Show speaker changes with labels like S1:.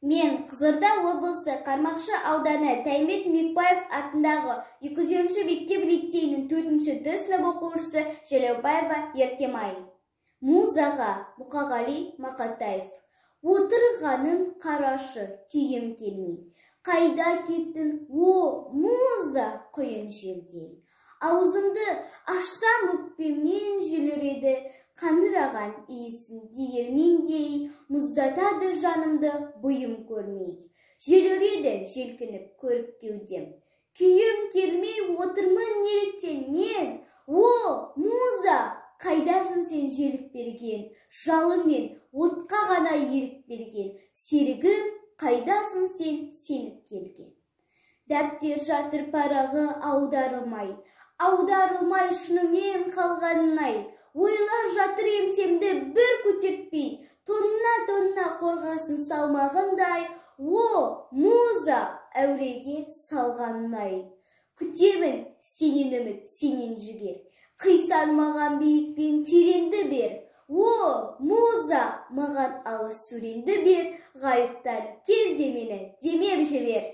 S1: Мен Қызылорда облысы Қармақшы ауданы Таймет Мекбаев атындағы 200-ші мектеп лицейінің 4-ші Д сынып оқушысы Желеубаева Еркемай. Музаға Мұқағали Мақатаев. Отырғанын қарашы, күйім келмей. Қайда кеттің, о, муза құйын жердей. Аузымды ашсам өкпемнен желер еді, қандыраған иісін диірмендей, мұздатады жанымды бұйым көрмей. Желер еді желкініп көріп кеудем. Күйім келмей отырмын неліктен мен, о, муза, қайдасың сен желік берген, жалынмен отқа ғана ерік берген, серігім, қайдасың сен сеніп келген. Дәптер жатыр парағы аударылмай шынымен қалғанын-ай. Ойлар жатыр емсемді бір көтертпей, тонна қорғасын салмағындай, о, муза, әуреге салғанын-ай. Күтемін сенен үміт, сенен жігер, қисармаған биікпен тереңді бер. О, муза, маған алыс сүренді бер, ғайыптан кел де мені демеп жібер.